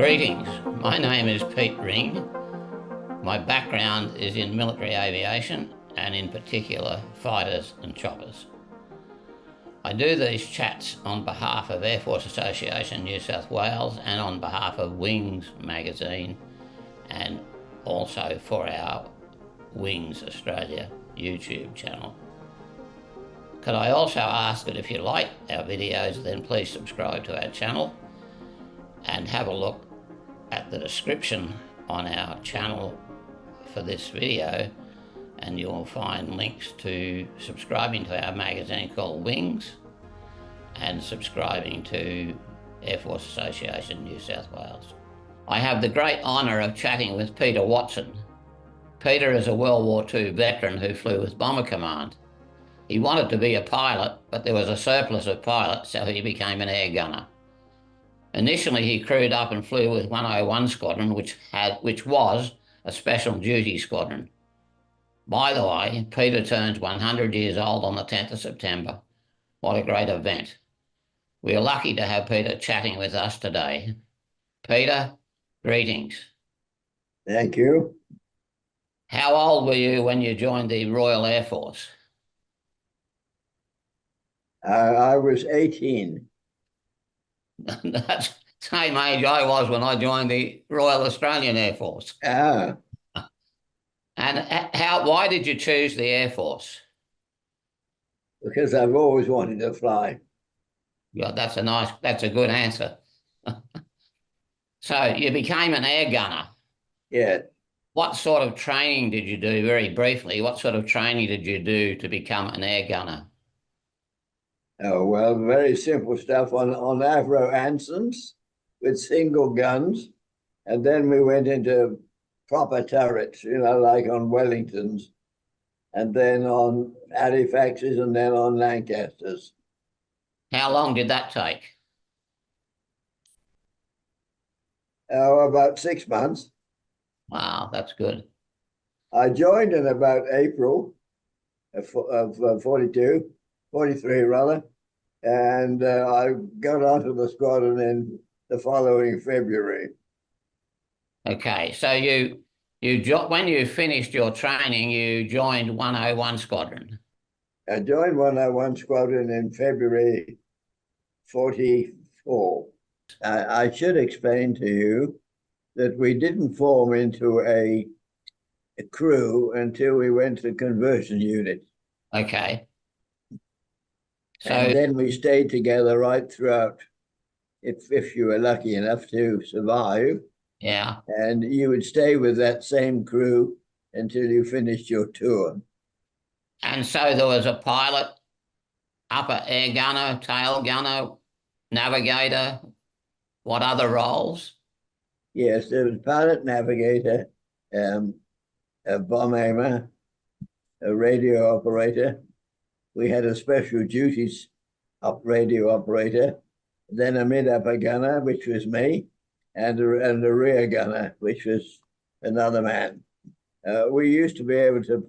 Greetings, my name is Pete Ring. My background is in military aviation and in particular fighters and choppers. I do these chats on behalf of Air Force Association New South Wales and on behalf of Wings magazine and also for our Wings Australia YouTube channel. Could I also ask that if you like our videos, then please subscribe to our channel and have a look at the description on our channel for this video, and you'll find links to subscribing to our magazine called Wings and subscribing to Air Force Association New South Wales. I have the great honour of chatting with Peter Watson. Peter is a World War II veteran who flew with Bomber Command. He wanted to be a pilot, but there was a surplus of pilots, so he became an air gunner. Initially, he crewed up and flew with 101 Squadron, which was a special duty squadron. By the way, Peter turns 100 years old on the 10th of September. What a great event. We are lucky to have Peter chatting with us today. Peter, greetings. Thank you. How old were you when you joined the Royal Air Force? I was 18. That's the same age I was when I joined the Royal Australian Air Force. Ah, And why did you choose the Air Force? because I've always wanted to fly. Yeah, that's a good answer. So you became an air gunner. Yeah. What sort of training did you do, very briefly, what sort of training did you do to become an air gunner? Oh, well, very simple stuff on Avro Ansons with single guns. And then we went into proper turrets, like on Wellingtons, and then on Halifaxes, and then on Lancasters. How long did that take? Oh, about 6 months. Wow, that's good. I joined in about April of 42, 43 rather, and I got onto the squadron in the following February. Okay, so when you finished your training, you joined 101 Squadron. I joined 101 Squadron in February 44. I should explain to you that we didn't form into a crew until we went to conversion unit. Okay. So, and then we stayed together right throughout, if you were lucky enough to survive. yeah. And you would stay with that same crew until you finished your tour. And so there was a pilot, upper air gunner, tail gunner, navigator. What other roles? Yes, there was pilot, navigator, a bomb aimer, a radio operator. We had a special duties radio operator, then a mid-upper gunner, which was me, and a rear gunner, which was another man. We used to be able to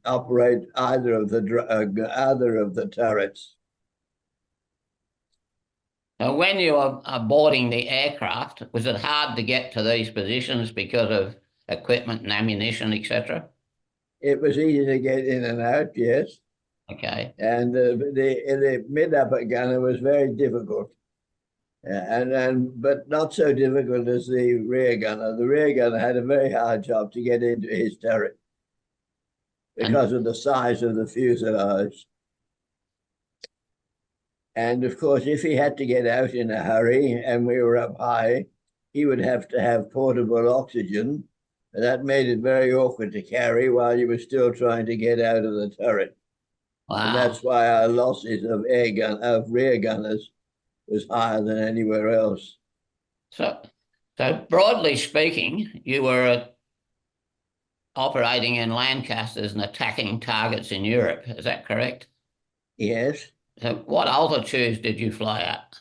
operate either of the turrets. Now, when you were boarding the aircraft, was it hard to get to these positions because of equipment and ammunition, etc.? It was easy to get in and out, yes. Okay. And the mid-upper gunner was very difficult, but not so difficult as the rear gunner. The rear gunner had a very hard job to get into his turret because of the size of the fuselage. And of course, if he had to get out in a hurry and we were up high, he would have to have portable oxygen. And that made it very awkward to carry while you were still trying to get out of the turret. Wow. And that's why our losses of rear gunners was higher than anywhere else. So broadly speaking, you were operating in Lancasters and attacking targets in Europe. Is that correct? Yes. So what altitudes did you fly at?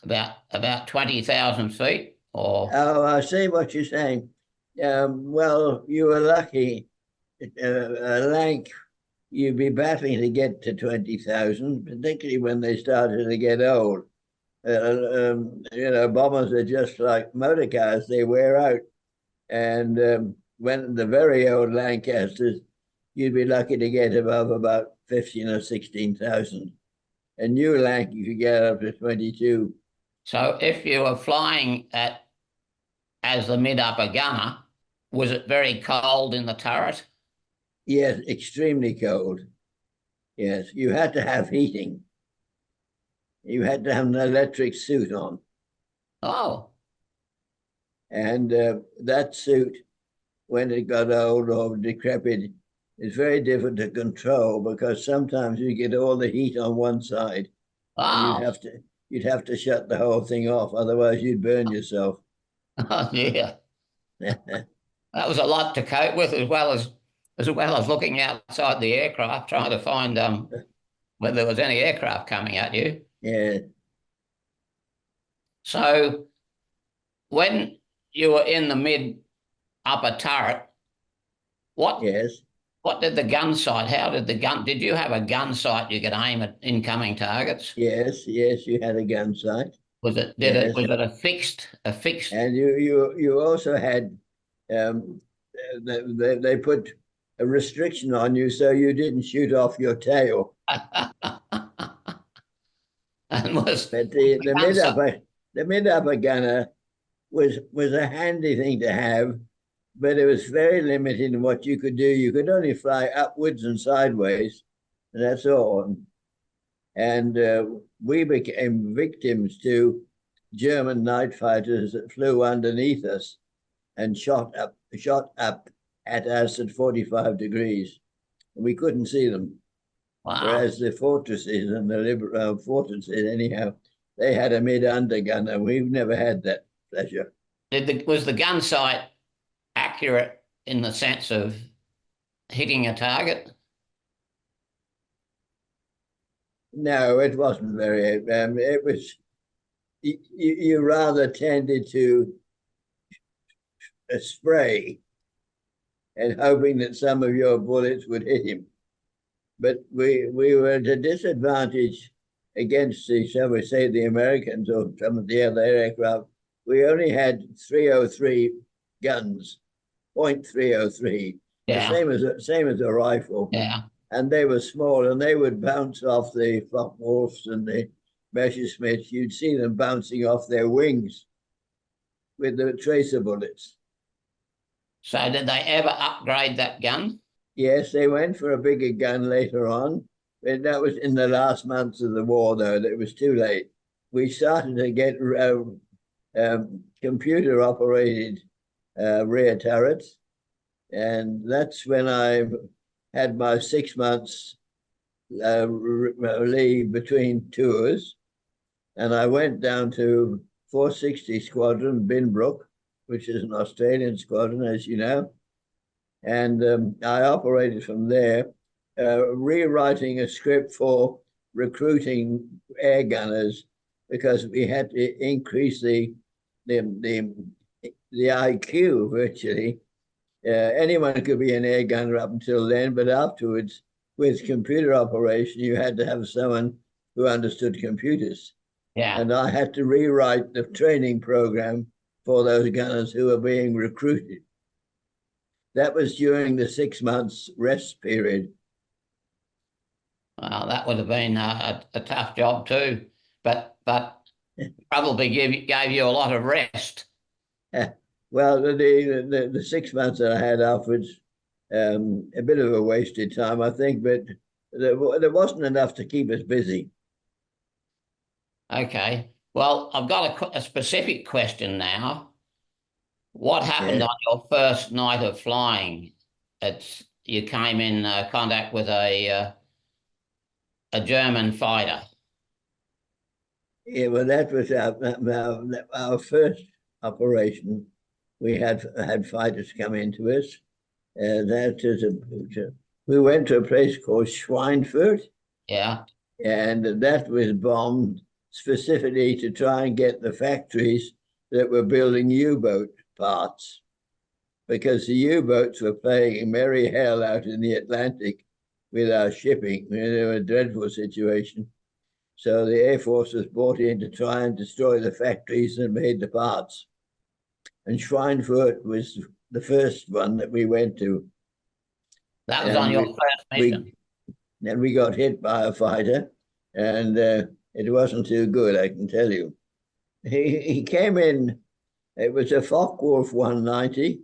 About 20,000 feet, or? Oh, I see what you're saying. Well, you were lucky. Lanc, you'd be battling to get to 20,000, particularly when they started to get old. Bombers are just like motor cars; they wear out. And when the very old Lancasters, you'd be lucky to get above about 15 or 16,000. A new Lanc, you could get up to 22. So if you were flying as the mid-upper gunner, was it very cold in the turret? Yes, extremely cold. Yes, you had to have heating. You had to have an electric suit on. Oh, And that suit, when it got old or decrepit, is very difficult to control because sometimes you get all the heat on one side and wow. you'd have to shut the whole thing off, otherwise you'd burn yourself. Oh, yeah. That was a lot to cope with, as well as looking outside the aircraft, trying to find whether there was any aircraft coming at you. Yeah, So when you were in the mid upper turret, what yes, what did the gun sight? How did the gun? Did you have a gun sight you could aim at incoming targets? yes, you had a gun sight. Was it did it Yes, was it a fixed? and you also had um, they put a restriction on you so you didn't shoot off your tail. And was But the gun sight? the mid upper gunner was a handy thing to have, but it was very limited in what you could do. You could only fly upwards and sideways, and that's all. And we became victims to German night fighters that flew underneath us and shot up at us at 45 degrees. We couldn't see them. Wow. Whereas the fortresses and the liberal fortresses, anyhow, they had a mid undergunner. We've never had that pleasure. Was the gun sight accurate in the sense of hitting a target? No, it wasn't very. It was you rather tended to spray and hoping that some of your bullets would hit him. But we were at a disadvantage against the, shall we say, the Americans or some of the other aircraft. We only had 303 guns, .303, the Yeah, same as a rifle, yeah. and they were small and they would bounce off the Focke-Wulfs and the Messerschmitts. You'd see them bouncing off their wings with the tracer bullets. So did they ever upgrade that gun? Yes, they went for a bigger gun later on. But that was in the last months of the war, though. That it was too late. We started to get computer operated rear turrets. And that's when I had my 6 months leave between tours. And I went down to 460 Squadron, Binbrook, which is an Australian squadron, as you know. And I operated from there, rewriting a script for recruiting air gunners because we had to increase the IQ virtually. Anyone could be an air gunner up until then, but afterwards, with computer operation, you had to have someone who understood computers. Yeah. And I had to rewrite the training program for those gunners who were being recruited. That was during the 6 months rest period. Well, that would have been a tough job too, but probably gave you a lot of rest. Well, the 6 months that I had afterwards, a bit of a wasted time, I think, but there wasn't enough to keep us busy. Okay. Well, I've got a specific question now. What happened Yeah, on your first night of flying? You came in contact with a German fighter. yeah. Well, that was our first operation. We had fighters come into us. That is we went to a place called Schweinfurt, Yeah. and that was bombed specifically to try and get the factories that were building U-boat parts, because the U-boats were playing merry hell out in the Atlantic with our shipping. They were a dreadful situation. So the Air Force was brought in to try and destroy the factories that made the parts. And Schweinfurt was the first one that we went to. That was on And your first mission. we got hit by a fighter, and it wasn't too good, I can tell you. He came in, it was a Focke-Wulf 190,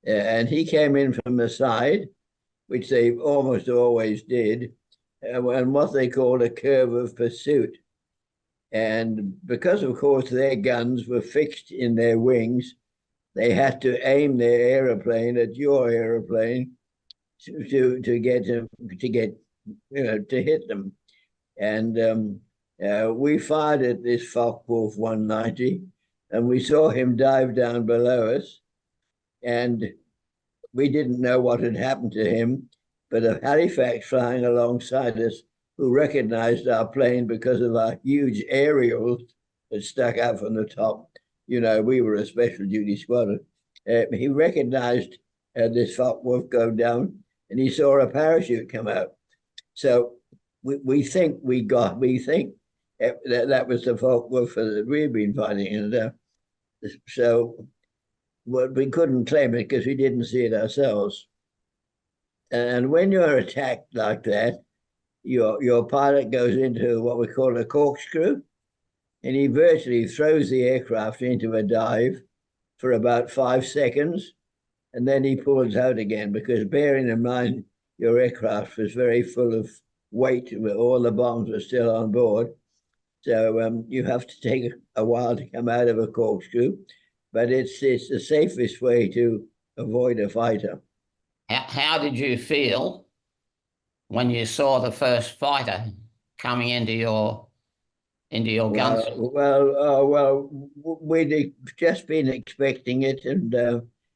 and he came in from the side, which they almost always did, and what they called a curve of pursuit. And because, of course, their guns were fixed in their wings, they had to aim their aeroplane at your aeroplane to get to hit them. And we fired at this Focke-Wulf 190, and we saw him dive down below us, and we didn't know what had happened to him, but a Halifax flying alongside us, who recognized our plane because of our huge aerials that stuck out from the top. You know, we were a special duty squadron. He recognized this Focke-Wulf go down, and he saw a parachute come out. So we think that was the Focke-Wulf that we've been fighting. And so we couldn't claim it because we didn't see it ourselves. And when you're attacked like that, your pilot goes into what we call a corkscrew, and he virtually throws the aircraft into a dive for about 5 seconds, and then he pulls out again, because bearing in mind your aircraft was very full of weight, all the bombs were still on board. So you have to take a while to come out of a corkscrew, but it's the safest way to avoid a fighter. How did you feel when you saw the first fighter coming into your guns? Well, we'd just been expecting it, and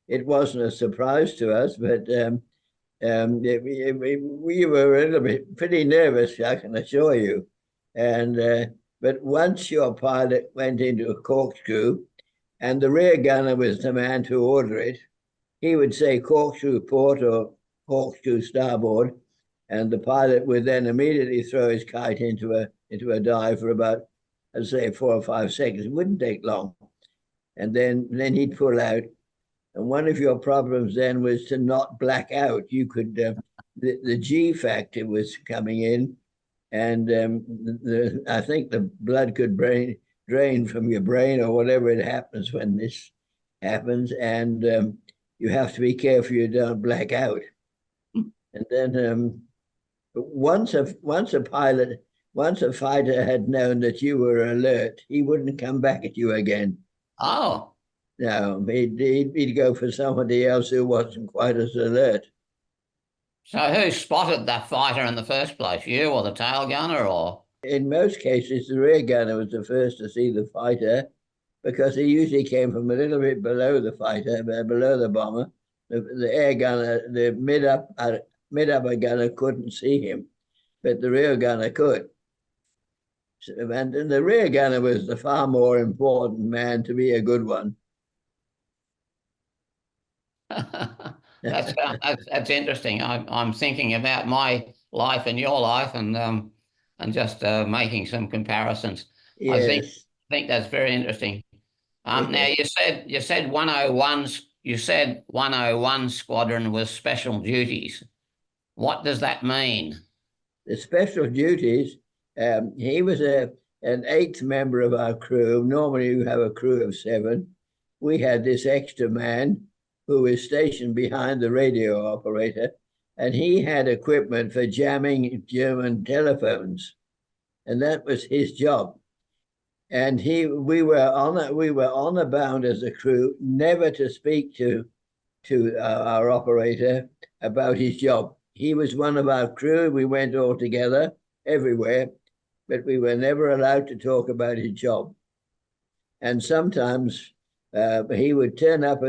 it wasn't a surprise to us, but we were a little bit pretty nervous, I can assure you. And but once your pilot went into a corkscrew, and the rear gunner was the man to order it, he would say corkscrew port or corkscrew starboard, and the pilot would then immediately throw his kite into a dive for about, I'd say, 4 or 5 seconds. It wouldn't take long, and then he'd pull out. And one of your problems then was to not black out. You could the G factor was coming in, and I think the blood could drain from your brain or whatever it happens when this happens, and you have to be careful you don't black out. And then once a fighter had known that you were alert, he wouldn't come back at you again. Oh, No, he'd go for somebody else who wasn't quite as alert. so who spotted that fighter in the first place? You or the tail gunner, or? In most cases, the rear gunner was the first to see the fighter, because he usually came from a little bit below the fighter, below the bomber. The air gunner, the mid-upper gunner couldn't see him, but the rear gunner could. And the rear gunner was the far more important man to be a good one. That's interesting. I'm thinking about my life and your life, and just making some comparisons. I Yes. think that's very interesting. Now you said 101s. You said 101 squadron was special duties. What does that mean? The special duties, he was an eighth member of our crew. Normally you have a crew of 7. We had this extra man who was stationed behind the radio operator, and he had equipment for jamming German telephones, and that was his job. And we were honor bound as a crew never to speak to our operator about his job. He was one of our crew. We went all together everywhere, but we were never allowed to talk about his job. And sometimes he would turn up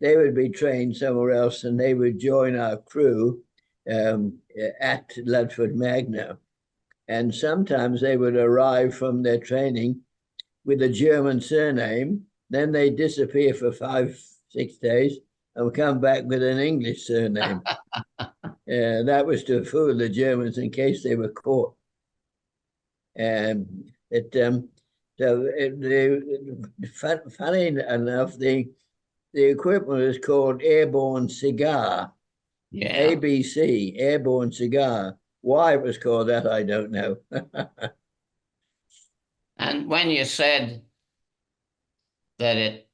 they would be trained somewhere else, and they would join our crew at Ludford Magna. And sometimes they would arrive from their training with a German surname, then they disappear for 5, 6 days and come back with an English surname. That was to fool the Germans in case they were caught. Funny enough, the equipment is called airborne cigar, Yeah. ABC, airborne cigar. Why it was called that, I don't know. And when you said that it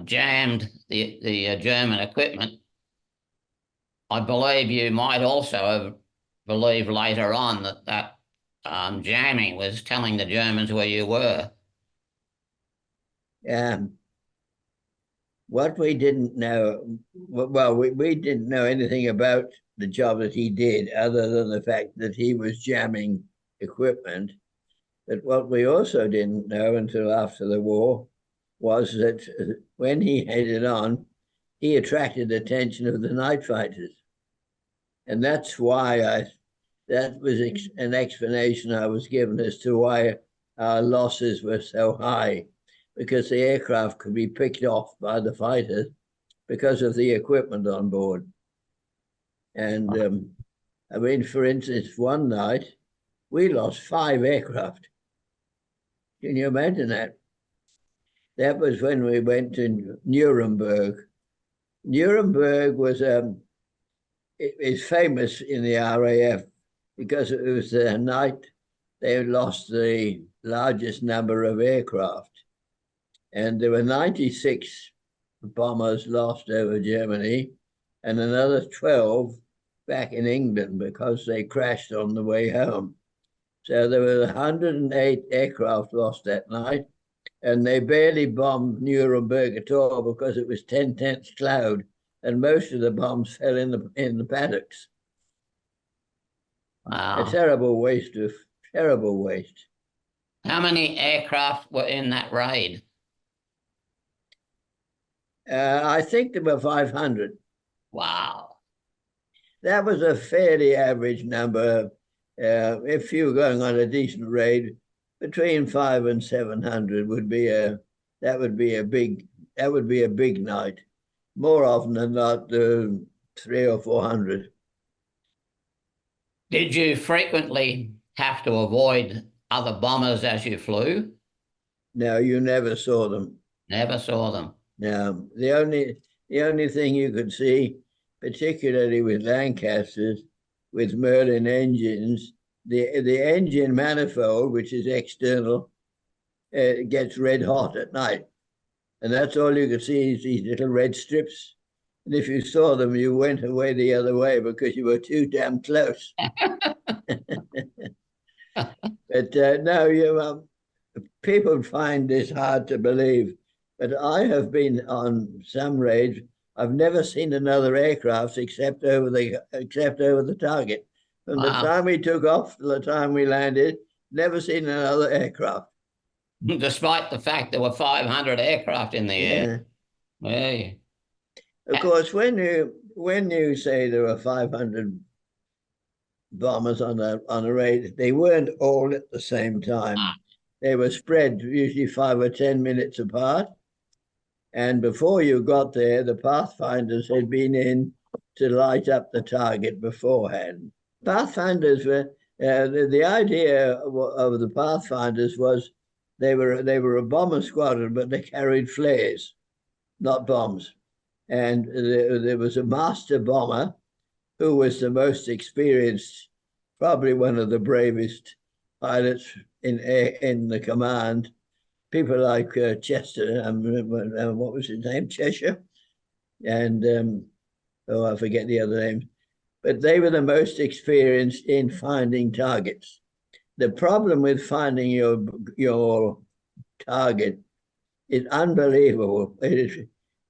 jammed the German equipment, I believe you might also have believed later on that jamming was telling the Germans where you were. Um, what we didn't know, well, we didn't know anything about the job that he did, other than the fact that he was jamming equipment. But what we also didn't know until after the war was that when he headed on, he attracted the attention of the night fighters. And that's why that was an explanation I was given as to why our losses were so high, because the aircraft could be picked off by the fighters because of the equipment on board. And I mean, for instance, one night we lost 5 aircraft. Can you imagine that? That was when we went to Nuremberg. Nuremberg is famous in the RAF because it was the night they lost the largest number of aircraft. And there were 96 bombers lost over Germany and another 12 back in England because they crashed on the way home. So there were 108 aircraft lost that night, and they barely bombed Nuremberg at all because it was 10 tenths cloud, and most of the bombs fell in the paddocks. A Wow. terrible waste. How many aircraft were in that raid? I think there were 500. Wow. That was a fairly average number. If you were going on a decent raid, between 500 and 700 would be a big night. More often than not, 300 or 400. Did you frequently have to avoid other bombers as you flew? No, you never saw them. Never saw them. No, the only thing you could see, particularly with Lancasters, with Merlin engines, the engine manifold, which is external, gets red hot at night, and that's all you could see is these little red strips. And if you saw them, you went away the other way because you were too damn close. But no, people find this hard to believe. But I have been on some raids. I've never seen another aircraft except over the target. From the Wow. time we took off to the time we landed, never seen another aircraft. Despite the fact there were 500 aircraft in the air. Yeah. Hey. Of course, when you say there were 500 bombers on a raid, they weren't all at the same time. They were spread usually 5 or 10 minutes apart. And before you got there, the pathfinders had been in to light up the target beforehand. Pathfinders were the idea of the pathfinders was they were a bomber squadron, but they carried flares, not bombs. And there was a master bomber who was the most experienced, probably one of the bravest pilots in the command. People like Chester, what was his name? Cheshire, and I forget the other names. But they were the most experienced in finding targets. The problem with finding your target is unbelievable.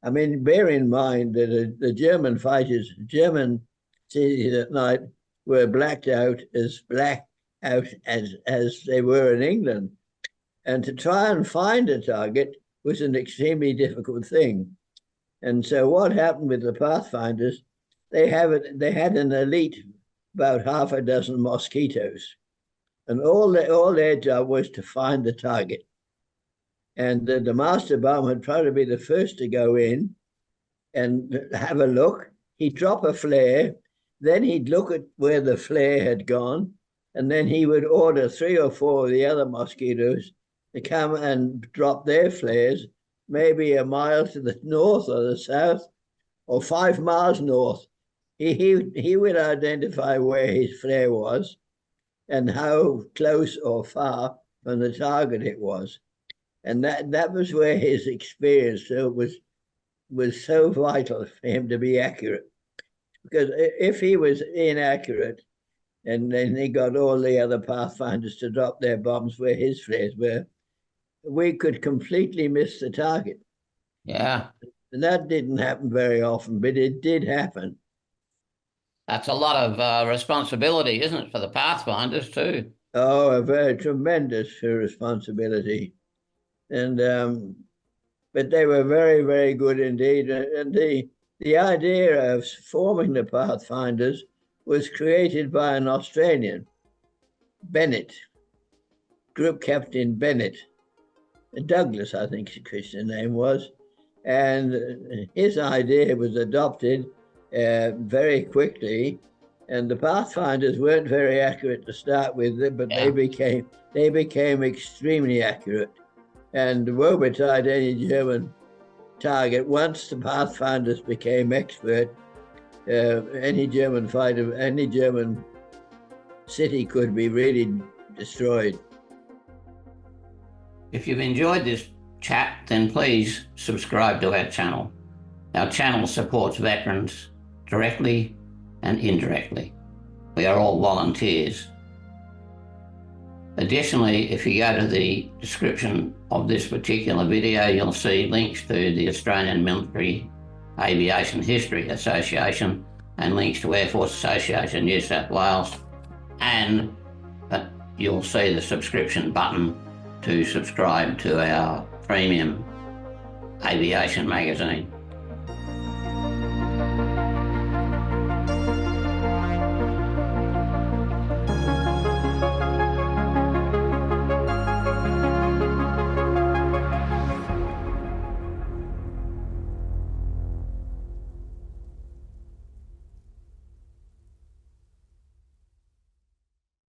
I mean, bear in mind that the German fighters, German cities at night were blacked out as they were in England. And to try and find a target was an extremely difficult thing. And so what happened with the Pathfinders, they had an elite, about half a dozen mosquitoes. And all their job was to find the target. And the master bomber would try to be the first to go in and have a look. He'd drop a flare, then he'd look at where the flare had gone, and then he would order 3 or 4 of the other mosquitoes to come and drop their flares, maybe a mile to the north or the south, or 5 miles north. He would identify where his flare was and how close or far from the target it was. And that was where his experience was so vital for him to be accurate. Because if he was inaccurate, and then he got all the other pathfinders to drop their bombs where his flares were, we could completely miss the target. Yeah. And that didn't happen very often, but it did happen. That's a lot of responsibility, isn't it, for the pathfinders too? Oh, a very tremendous responsibility. And but they were very, very good indeed. And the idea of forming the pathfinders was created by an Australian, Bennett, Group Captain Bennett, Douglas, I think his Christian name was. And his idea was adopted very quickly. And the pathfinders weren't very accurate to start with, but Yeah. they became extremely accurate and woebetied any German target. Once the pathfinders became expert, any German fighter, any German city could be really destroyed. If you've enjoyed this chat, then please subscribe to our channel. Our channel supports veterans directly and indirectly. We are all volunteers. Additionally, if you go to the description of this particular video, you'll see links to the Australian Military Aviation History Association and links to Air Force Association New South Wales, and you'll see the subscription button to subscribe to our premium aviation magazine.